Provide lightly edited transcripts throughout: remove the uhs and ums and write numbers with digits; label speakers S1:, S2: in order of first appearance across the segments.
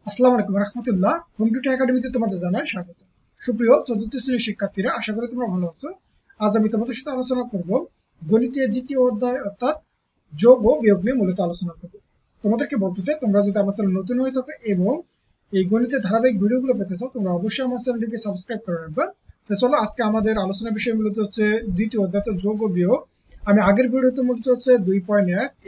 S1: আসসালামু আলাইকুম রাহমাতুল্লাহ। হোম টুটে একাডেমিতে তোমাদের জানাই স্বাগত। সুপ্রিয় চতুর্থ শ্রেণীর শিক্ষার্থীরা, আশা করি তোমরা ভালো আছো। আজ আমি তোমাদের সাথে আলোচনা করব গণিতের দ্বিতীয় অধ্যায় অর্থাৎ যোগ ও বিয়োগ নিয়ে মূলত আলোচনা করব। তোমাদেরকে বলতে চাই, তোমরা যদি আমার চ্যানেল নতুন হয়ে থাকো এবং এই গণিতের ধারাবাহিক ভিডিওগুলো পেতে চাও, তোমরা অবশ্যই আমার চ্যানেলটিকে সাবস্ক্রাইব করে রাখবে। তো চলো, আজকে আমাদের আলোচনার বিষয় মূলত হচ্ছে দ্বিতীয় অধ্যায় যোগ ও বিয়োগ। আমি আগের ভিডিওতে মূলত হচ্ছে 2.1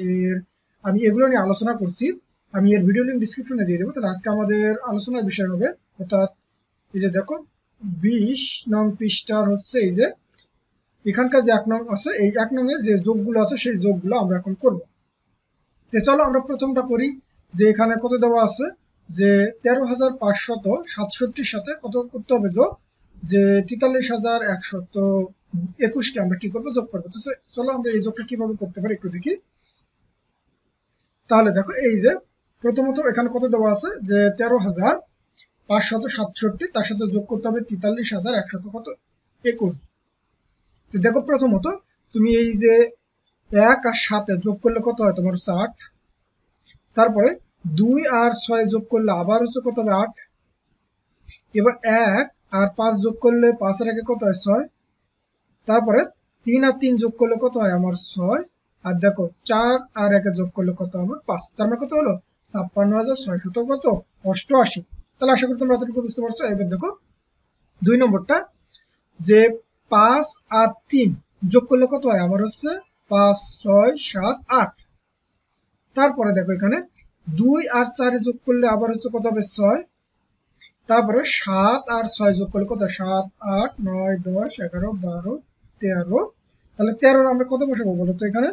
S1: এর আমি এগুলো নিয়ে আলোচনা করছি। আমি এর ভিডিও লিঙ্ক ডিসক্রিপশনে দিয়ে দেবো। তাহলে আজকে আমাদের আলোচনার বিষয় হবে অর্থাৎ এই যে দেখো 20 নং পৃষ্ঠার হচ্ছে এই যে এখানকার যে 1 নং আছে, এই 1 নং এর যে যোগগুলো আছে সেই যোগগুলো আমরা এখন করব। তো চলো আমরা প্রথমটা করি। যে এখানে কত দেওয়া আছে, যে 13,567 সাথে কত করতে হবে যোগ, যে 43,121 কে আমরা কি করবো, যোগ করবো। তো চলো আমরা এই যোগটা কিভাবে করতে পারি একটু দেখি। তাহলে দেখো এই যে প্রথমত এখানে কত দেওয়া আছে, যে 13,567, তার সাথে যোগ করতে হবে 43,121। তো দেখো প্রথমত তুমি এই যে 1 আর 7 যোগ করলে কত হয় তোমার 60। তারপরে 2 আর 6 যোগ করলে আবার হচ্ছে কত হবে 8। এবার 1 আর 5 যোগ করলে 5 আর 1 কত হয় 6। তারপরে 3 আর 3 যোগ করলে কত হয় আমার 6। আর দেখো 4 আর 1 যোগ করলে কত আমার 5। তার মানে কত হলো 56,600 কত 88। তাহলে আশা করি তোমরা এতটুকু বুঝতে পারছো। এবার দেখো 2 নম্বরটা, যে 5 আর 3 যোগ করলে কত হয় আমার হচ্ছে 5 6 7 8। তারপরে দেখো এখানে 2 আর 4 যোগ করলে আবার হচ্ছে কত হবে 6। তারপরে 7 আর 6 যোগ করলে কত 7 8 9 10 11 12 13। তাহলে 13 আমরা কত বসাবো বলো তো, এখানে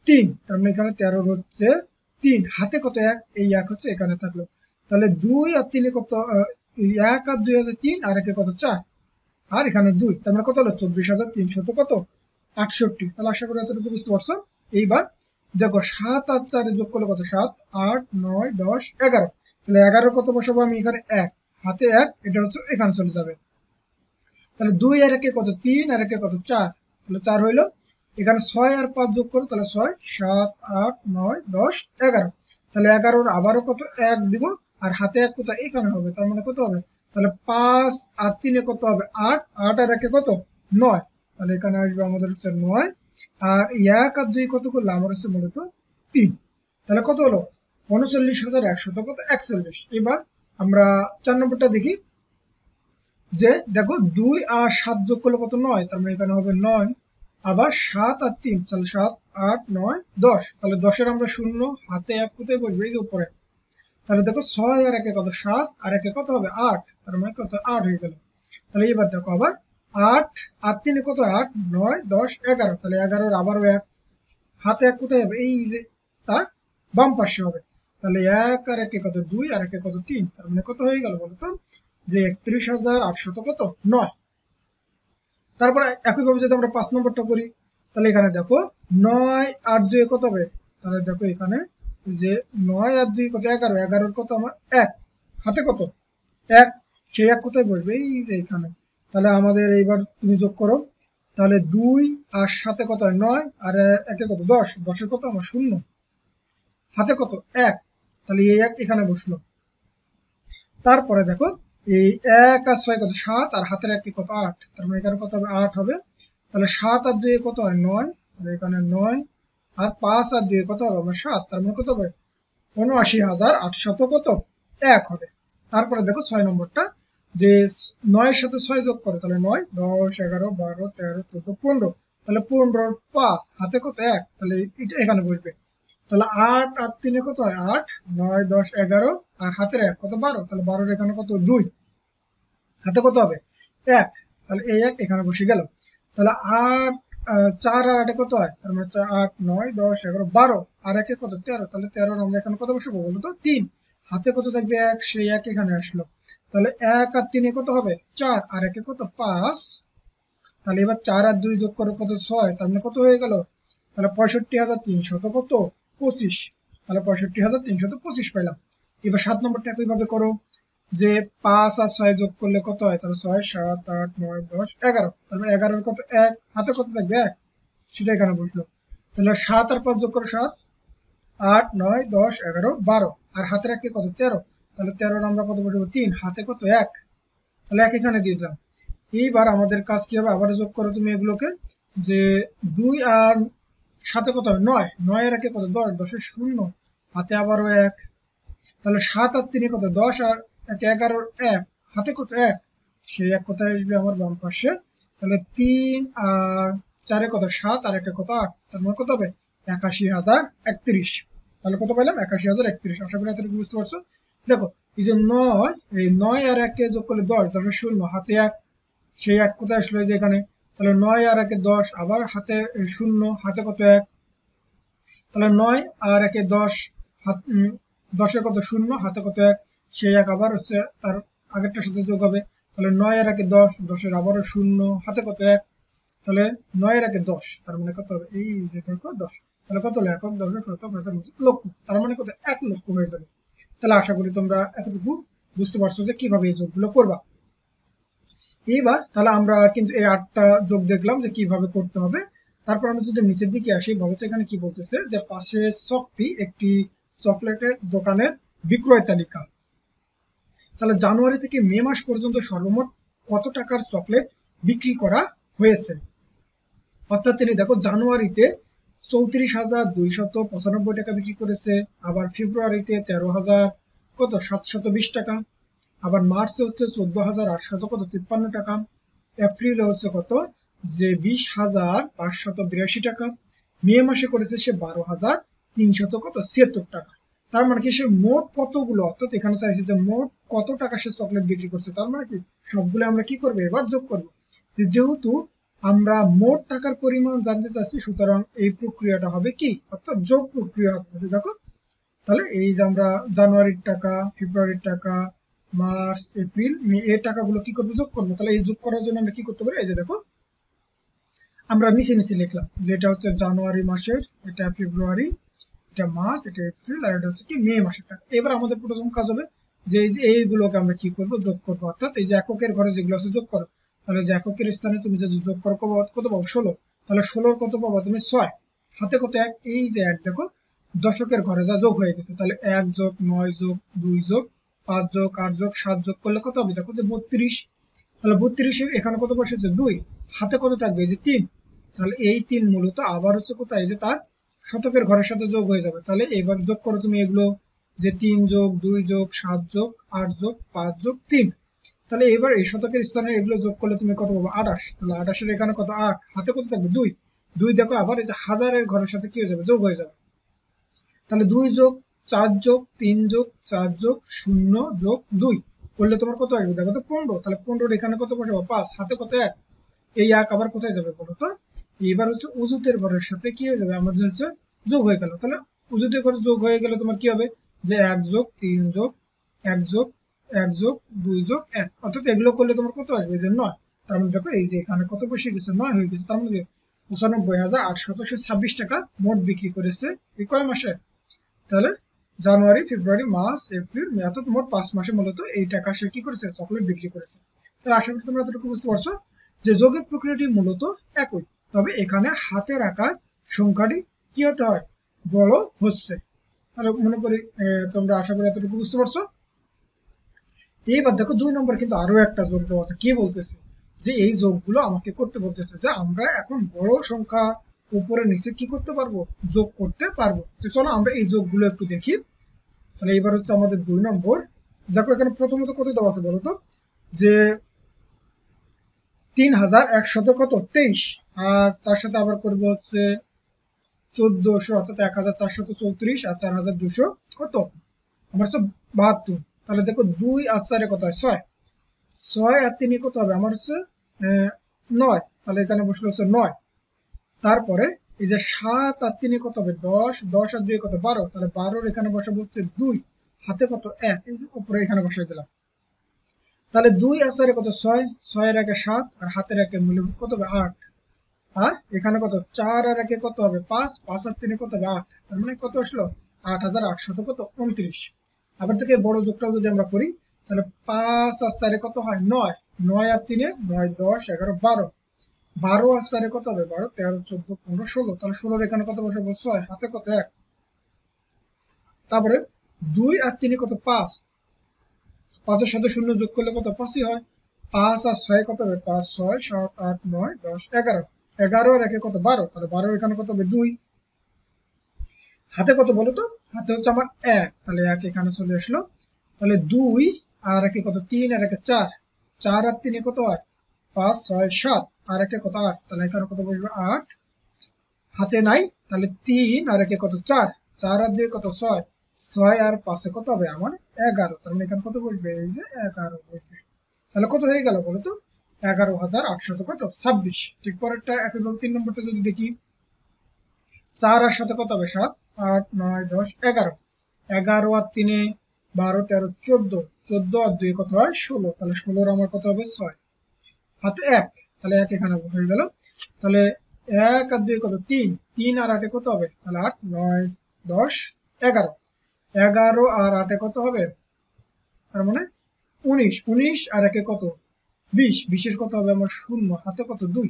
S1: 3। তার মানে এখানে 13 হচ্ছে 3, হাতে কত 1, এই 1 হচ্ছে এখানে থাকলো। তাহলে 2 আর 3 কত, 1 আর 2 হচ্ছে 3, আর 1 কত 4, আর এখানে 2। তার মানে কত হলো 24,300 কত 68। তাহলে আশা করি এতটুকু বুঝতে পারছো। এইবার দেখো 7 আর 4 যোগ করলে কত 7 8 9 10 11। তাহলে 11 কত বসাবো আমি এখানে 1, হাতে 1, এটা হচ্ছে এখানে চলে যাবে। তাহলে 2 আর 1 কত 3, আর 1 কত 4, তাহলে 4 হইলো। এখানে 6 আর 5 যোগ করো, তাহলে 6 7 8 9 10 11। তাহলে 11 আবারও কত 1 দিব, আর হাতে 1 কত এখানে হবে। তার মানে কত হবে, তাহলে 5 আর 3 কত হবে 8, 8 আর 1 কত 9। তাহলে এখানে আসবে আমাদের হচ্ছে 9। আর 1 আর 2 কত করলে আমার হচ্ছে মূলত 3। তাহলে কত হলো 39,100 কত 41। এবার আমরা 4 নম্বরটা দেখি। যে দেখো 2 আর 7 যোগ করলে কত 9, তার মানে এখানে হবে 9। আবার 7 আর 3, তাহলে 7 8 9 10। তাহলে 10 এর আমরা শূন্য, হাতে 1 কোথায় বসবে, এই যে উপরে। তাহলে দেখো 6 আর 1 কত 7, আর 1 কত হবে 8, তার মানে কত 8 হয়ে গেল। তাহলে এবার দেখো আবার 8 আর 3 কত 8 9 10 11। তাহলে 11 এর আবারও 1, হাতে 1 কোথায় হবে, এই যে তার বাম পাশে হবে। তাহলে 1 আর 1 কত 2, আর 1 কত 3। তার মানে কত হয়ে গেল বলতো, যে 31,800 কত 9। তারপরে একইভাবে যদি আমরা 5 নম্বরটা করি, তাহলে এখানে দেখো 9 আর 2 কত হবে। তাহলে দেখো এখানে যে 9 আর 2 কত 11, 11 কত আমার 1, হাতে কত 1, সেই 1 কোথায় বসবে, এই যে এখানে। তাহলে আমাদের এইবার তুমি যোগ করো। তাহলে 2 আর 7 কত হয় 9, আর 1 কত 10, 10 এর কত আমার 0, হাতে কত 1। তাহলে এই 1 এখানে বসলো। তারপরে দেখো এই 1 আর 6 কত 7, আর হাতের 1 কত 8। তার মানে এখানে কত হবে 8 হবে। তাহলে 7 আর 2 কত হয় 9, তাহলে এখানে 9। আর 5 আর 2 কত হবে আমার 7, তার মানে কত হবে 79,800 কত 1 হবে। তারপরে দেখো 6 নম্বরটা, যে 9 এর সাথে 6 যোগ করে, তাহলে 9 10 11 12 13 14 15। তাহলে 15 5, হাতে কত 1, তাহলে এটা এখানে বসবে। তাহলে 8 আর 3 কত হয় 8 9 10 11, আর হাতের 1 কত 12। তাহলে 12 এখানে কত 2, হাতে কত হবে 1। তাহলে এই 1 এখানে বসে গেল। তাহলে 8 4 আর 8 কত হয়, তার মানে 8 9 10 11 12, আর 1 কত 13। তাহলে 13 আমরা এখানে কত বসাবো বলো তো 3, হাতে কত থাকবে 1, সেই 1 এখানে আসলো। তাহলে 1 আর 3 কত হবে 4, আর 1 কত 5। তাহলে এবার 4 আর 2 যোগ করে কত 6, তার মানে কত হয়ে গেল, তাহলে 65,300 কত 25। তাহলে 65,325 পেলাম। এবার 7 নম্বরটা একইভাবে করো। যে 5 আর 6 যোগ করলে কত হয়, তাহলে 6 7 8 9 10 11। তাহলে 11 কত 1, হাতে কত থাকবে 1, সেটা এখানে বসলো। তাহলে 7 আর 5 যোগ করো 7 8 9 10 11 12। আর হাতের একে কত 13, তাহলে 13 আমরা কত বসাবো 3, হাতে কত 1, তাহলে 1 এখানে দিয়ে দিলাম। এইবার আমাদের কাজ কি হবে, আবার যোগ করো তুমি এগুলোকে, যে 2 আর সাথে কত হবে 9, 9 এর একে কত 10, 10 এর 0, হাতে আবারও 1, তাহলে 7 আর 3 কত 10, আর 1 11, 1 হাতে কত 1, সেই 1 কোথায় আসবে আমার বাম পাশে, তাহলে 3 আর 4 কত 7, আর 1 কত 8, তার মানে কত হবে 81,031, তাহলে কত পেলাম 81,031। আশা করি এতটুকু বুঝতে পারছো। দেখো এই যে 9, এই 9 আর 1 যোগ করলে 10, 10 এর 0, হাতে 1, সেই 1 কোথায় আসলো যে এখানে, তাহলে 9 আর 1 10, আবার হাতে 0, হাতে কত 1, তাহলে 9 আর 1 10, হাত 10 এর কত 0, হাতে কত 1, সেই 1 আবার হচ্ছে তার আগেরটার সাথে যোগ হবে, তাহলে 9 আর 1 10, 10 এর আবারও 0, হাতে কত 1, তাহলে 9 এর 1 10, তার মানে কত হবে এই যে দেখো 10, তাহলে কত হলো একক 10 শতক হাজার লক্ষ, তার মানে কত 1 লক্ষ হয়ে যাবে। তাহলে আশা করি তোমরা এতটুকু বুঝতে পারছো যে কিভাবে এই যোগগুলো করবা। এইবার তাহলে আমরা কিন্তু এই 8টা যোগ দেখলাম যে কিভাবে করতে হবে। তারপর আমরা যদি নিচের দিকে আসি, বলতো এখানে কি বলতেছে, যে পাশে ছকটি একটি চকলেটের দোকানের বিক্রয় তালিকা। তাহলে জানুয়ারি থেকে মে মাস পর্যন্ত সর্বমোট কত টাকার চকলেট বিক্রি করা হয়েছে। অর্থাৎ তিনি দেখো জানুয়ারিতে 34,295 টাকা বিক্রি করেছে, আবার ফেব্রুয়ারিতে 13,000 কত 720 টাকা, আবার মার্চে হচ্ছে 14,800 কত 53 টাকা, এপ্রিলে হচ্ছে কত যে 20,582 টাকা, মে মাসে করেছে সে 12,300 কত 76 টাকা। তার মানে কি সে মোট কতগুলো, অর্থাৎ এখানে চাইছে যে মোট কত টাকা সে চকলেট বিক্রি করছে, তার মানে কি সবগুলো আমরা কি করবো এবার যোগ করবো। যেহেতু আমরা মোট টাকার পরিমাণ জানতে চাচ্ছি, সুতরাং এই প্রক্রিয়াটা হবে কি, অর্থাৎ যোগ প্রক্রিয়া হবে। দেখো তাহলে এই যে আমরা জানুয়ারির টাকা, ফেব্রুয়ারির টাকা, মার্চ, এপ্রিল, মে এর টাকাগুলো কি করবো যোগ করবো। তাহলে এই যোগ করার জন্য আমরা কি করতে পারি, এই যে দেখো আমরা নিচে নিচে লিখলাম যে এটা হচ্ছে জানুয়ারি মাসের, এটা ফেব্রুয়ারি, এটা মার্চ, এটা এপ্রিল, আর এটা হচ্ছে কি মে মাসের টাকা। এবার আমাদের প্রথম কাজ হবে যে এই যে এইগুলোকে আমরা কি করবো যোগ করবো, অর্থাৎ এই যে এককের ঘরে যেগুলো আছে যোগ করো। তাহলে যে এককের স্থানে তুমি যদি যোগ করো কত পাবো 16, তাহলে 16 কত পাবো তুমি 6, হাতে কত 1, এই যে 1 দেখো দশকের ঘরে যা যোগ হয়ে গেছে, তাহলে 1 যোগ 9 যোগ 2 যোগ 5 যোগ 8 যোগ 7 যোগ করলে কত হবে দেখো যে 32, তাহলে 32 এর এখানে কত বসেছে 2, হাতে কত থাকবে এই যে 3, তাহলে এই 3 মূলত আবার হচ্ছে কোথায়, এই যে তার শতকের ঘরের সাথে যোগ হয়ে যাবে। তাহলে এবার যোগ করো তুমি এগুলো, যে 3 যোগ 2 যোগ 7 যোগ 8 যোগ 5 যোগ 3, তাহলে এবার এই শতকের স্থানে এগুলো যোগ করলে তুমি কত পাবো 28, তাহলে 28 এর এখানে কত 8, হাতে কত থাকবে 2, 2 দেখো আবার এই যে হাজারের ঘরের সাথে কি হয়ে যাবে যোগ হয়ে যাবে। তাহলে 2 যোগ 4 যোগ 3 যোগ 4 যোগ 0 যোগ 2 করলে তোমার কত আসবে দেখো তো 15, তাহলে 15 এখানে কত বসাবো 5, হাতে কত 1, এই 1 আবার কোথায় যাবে বলো তো, এবার হচ্ছে উজুতের ঘরের সাথে কি হয়ে যাবে আমাদের হচ্ছে যোগ হয়ে গেল। তাহলে উজুতের ঘরে যোগ হয়ে গেলে তোমার কি হবে যে 1 যোগ 3 যোগ 1 যোগ 1 যোগ 2 যোগ 1, অর্থাৎ এগুলো করলে তোমার কত আসবে যে 9। তার মানে দেখো এই যে এখানে কত বসে গেছে 9 হয়ে গেছে, তার মানে 95,826 টাকা মোট বিক্রি করেছে এই কয় মাসে, তাহলে জানুয়ারি, ফেব্রুয়ারি, মার্চ, এপ্রিল, মে, অর্থাৎ মোট 5 মাসে মূলত এই টাকা সে কি করেছে চকলেট বিক্রি করেছে। তাহলে আশা করি তোমরা এতটুকু বুঝতে পারছো যে যোগের প্রক্রিয়াটি মূলত একই, তবে এখানে হাতের আকার সংখ্যাটি কি হতে হয় বড় হচ্ছে। তাহলে মনে করি তোমরা আশা করি এতটুকু বুঝতে পারছো। এইবার দেখো 2 নম্বর কিন্তু আরো একটা যোগ দেওয়া আছে, কি বলতেছে যে এই যোগগুলো আমাকে করতে বলতেছে যে আমরা এখন বড় সংখ্যা উপরে নিচে কি করতে পারবো যোগ করতে পারবো। তো চলো আমরা এই যোগগুলো একটু দেখি। তাহলে এবার হচ্ছে আমাদের 2 নম্বর, দেখো এখানে প্রথমত কত দেওয়া আছে বলতো যে 3,123, আর তার সাথে আবার করবো হচ্ছে 1400, অর্থাৎ 1,434, আর 4,200 কত আমার হচ্ছে 72। তাহলে দেখো 2 আর 4 কত হয় 6, 6 আর 3 কত হবে আমার হচ্ছে 9, তাহলে এখানে বসলো হচ্ছে 9। তারপরে এই যে 7 আর 3 কত হবে 10, 10 আর 2 কত 12, তাহলে 12 এখানে বসাবো হচ্ছে 2, হাতে কত 1, এই যে উপরে এখানে বসাই দিলাম। তাহলে 2 আর 4 কত 6, 6 এর আগে 7, আর হাতের একে মূল্য কত হবে 8, আর এখানে কত 4 আর একে কত হবে 5, 5 আর 3 কত হবে 8, তার মানে কত আসলো 8,800 কত 29। আবার থেকে বড় যোগটাও যদি আমরা করি তাহলে 5 আর 4 কত হয় 9, 9 আর 3 9, 10, 11, 12, 12 আর 4 কত হবে 12, 13, 14, 15, 16, তাহলে 16 এখানে কত বসাবো 6, হাতে কত 1। তারপরে 2 আর 3 কত 5, 5 এর সাথে 0 যোগ করলে কত 5ই হয়। 5 আর 6 কত হবে 5 6 7 8 9 10 11, 11 আর 1 কত 12, তাহলে 12 এখানে কত হবে 2। হাতে কত বলো তো, হাতে হচ্ছে আমার 1, তাহলে 1 এখানে চলে আসলো। তাহলে 2 আর 1 কত 3 আর 1 4, 4 আর 3 কত হয় 5 6 7 আর 1 কত 8, তাহলে এখানে কত বসবে 8। হাতে নাই, তাহলে 3 আর 1 কত 4, 4 আর 2 কত 6, 6 আর 5 কত হবে আমার 11, তার মানে এখানে কত বসবে এই যে 11 বসবে। তাহলে কত হয়ে গেল বলো তো 11,800 কত 26। ঠিক পরেরটা একইভাবে 3 নম্বরটা যদি দেখি, 4 আর 7 কত হবে 7 8 9 10 11, 11 আর 3 12 13 14, 14 আর 2 কত হয় 16, তাহলে 16 আমার কত হবে 6। হাতে 1, তাহলে 1 এখানে হয়ে গেল। তাহলে 1 আর 2 কত 3, 3 আর 8 কত হবে তাহলে 8 9 10 11, 11 আর 8 কত হবে তার মানে 19, 19 আর 1 কত 20, 20 এর কত হবে আমার 0, হাতে কত 2।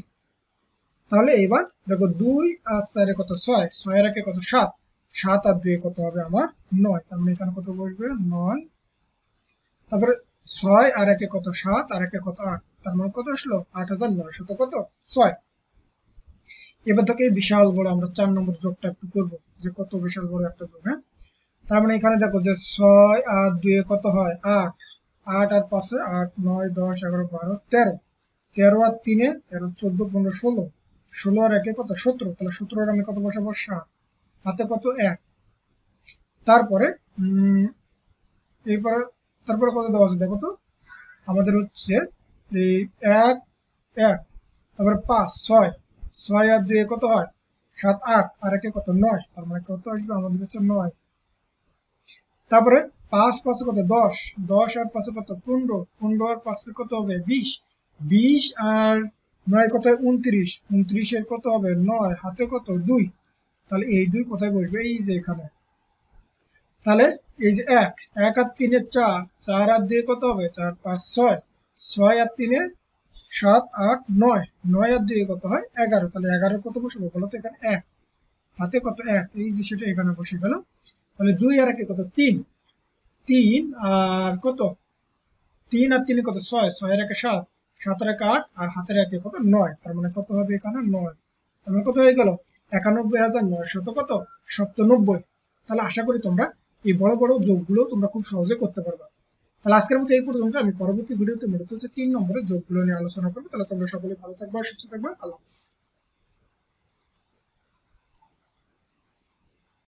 S1: তাহলে এবার দেখো 2 আর 4 কত 6, 6 আর 1 কত 7, 7 আর 2 কত হবে আমার 9, তার মানে এখানে কত বসবে 9। তারপরে 6 আর 1 কত 7 আর 1 কত 8, তার মানে কত আসলো 8900 কত 6। এবার থেকে বিশাল বড় আমরা 4 নম্বর যোগটা একটু করব, যে কত বিশাল বড় একটা যোগ। হ্যাঁ, তার মানে এখানে দেখো যে 6 আর 2 কত হয় 8, 8 আর 5 8 9 10 11 12 13, 13 আর 3 13 14 15 16, 16 আর 1 কত 17, তাহলে 17 এর আমি কত বসাবো 7, হাতে কত 1। তারপরে এরপরে তারপরে কত দেওয়া আছে দেখো তো, আমাদের হচ্ছে এই 1 1, তারপরে 5 6, 6 আর 2 কত হয় 7 8 আর 1 কত 9, তার মানে কত আসবে আমাদের হচ্ছে 9। তারপরে 5 5 কত 10, 10 আর 5 কত 15, 15 আর 5 কত হবে 20, 20 আর 9 কত 29, 29 এর কত হবে 9, হাতে কত 2, তাহলে এই 2 কোথায় বসবে এই যে এখানে। তাহলে এই যে 1 1 আর 3 4, 4 আর 2 কত হবে 4 5 6, 6 আর 3 7 8 9, 9 আর 2 কত হয় 11, তাহলে 11 কত বসবে বলো তো এখানে 1, হাতে কত 1, এই যে সেটা এখানে বসে গেল। তাহলে 2 আর 1 কত 3, 3 আর কত 3 আর 3 কত 6, 6 এর 1 7, 7 এর 1 8 আর হাতের 1 কত 9, তার মানে কত হবে এখানে 9, তার মানে কত হয়ে গেল 91,900 কত 97। তাহলে আশা করি তোমরা এই বড় বড় যোগগুলো তোমরা খুব সহজে করতে পারবে। তাহলে আজকের মতো এই পর্যন্ত, আমি পরবর্তী ভিডিওতে মূলত 3 নম্বরের যোগগুলো নিয়ে আলোচনা করবো। তাহলে তোমরা সকলে ভালো থাকবে, সুস্থ থাকবে, আল্লাহ হাফেজ।